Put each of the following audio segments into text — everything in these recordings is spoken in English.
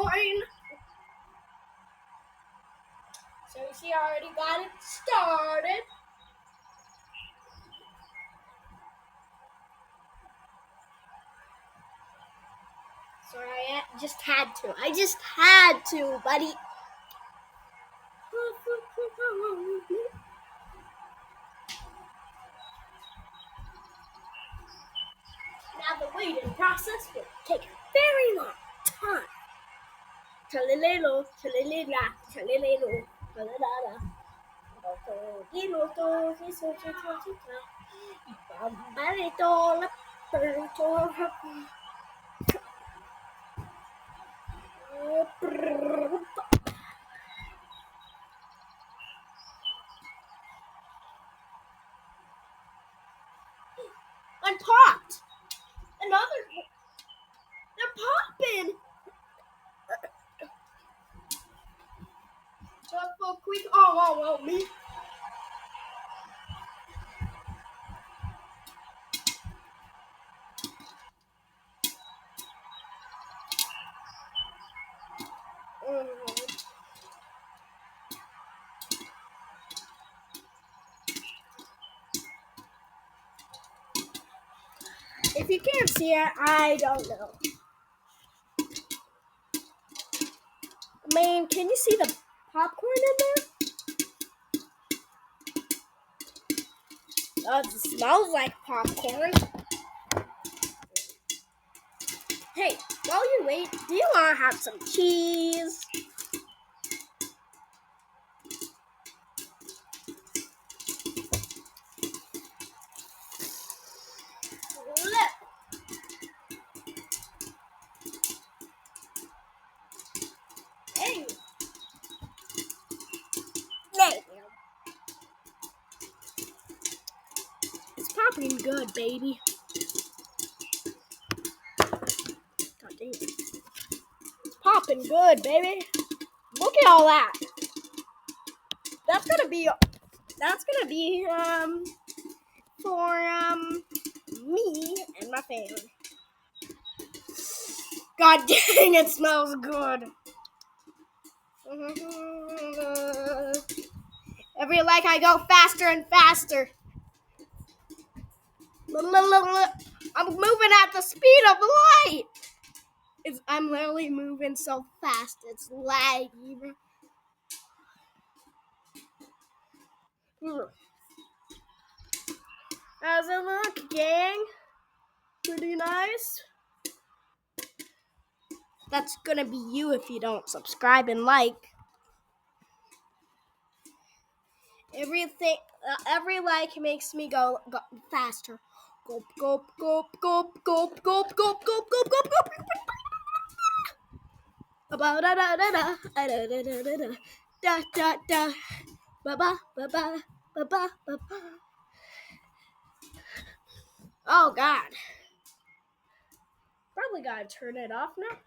popcorn. So you see, I already got it started. Sorry, I just had to. I just had to, buddy. Now the waiting process will take a very long time. Chalilelo, chalilila, chalilelo, chalilala. I'm popped. Another. They're popping. Just for quick. Oh, me. If you can't see it, I don't know. Man, can you see the popcorn in there? Oh, it smells like popcorn. Hey, while you wait, do you want to have some cheese? Hey. It's popping good, baby. God damn. It's popping good, baby. Look at all that. That's gonna be for me and my family. God dang, it smells good. Every like I go faster and faster. I'm moving at the speed of light. I'm literally moving so fast, it's laggy. How's it look, gang? Pretty nice. That's gonna be you if you don't subscribe and like. Every like makes me go faster. Gulp, gulp, gulp, gulp, gulp, gulp, gulp, gulp, gulp, gulp, gulp. Da da da da da da da da da da. Ba ba ba ba ba ba ba. Oh God. Probably gotta turn it off now.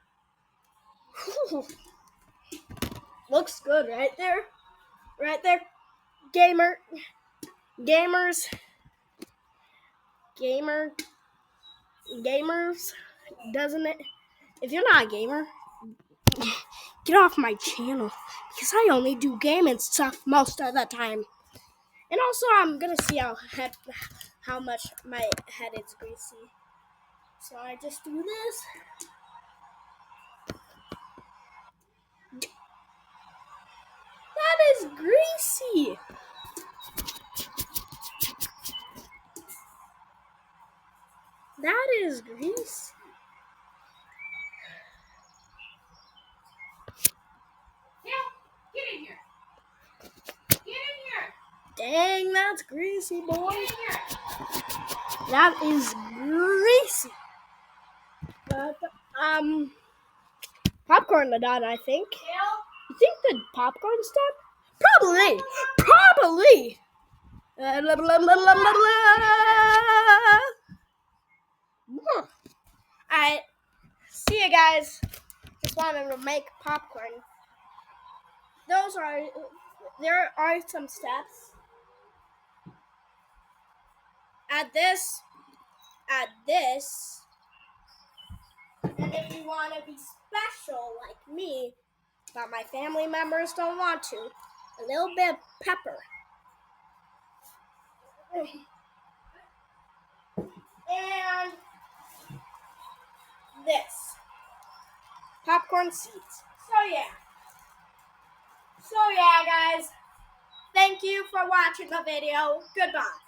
Looks good right there. Right there. Gamers. Doesn't it? If you're not a gamer, get off my channel because I only do gaming stuff most of the time. And also, I'm gonna see how much my head is greasy. So I just do this. That is greasy. That is greasy. Get in here. Get in here. Dang, that's greasy, boy. Get in here. That is greasy. Popcorn done, I think. You think the popcorn's done? Probably. Alright, see you guys. Just wanted to make popcorn. There are some steps. Add this, and if you want to be special like me, but my family members don't want to, a little bit of pepper. And this. Popcorn seeds. So yeah, guys. Thank you for watching the video. Goodbye.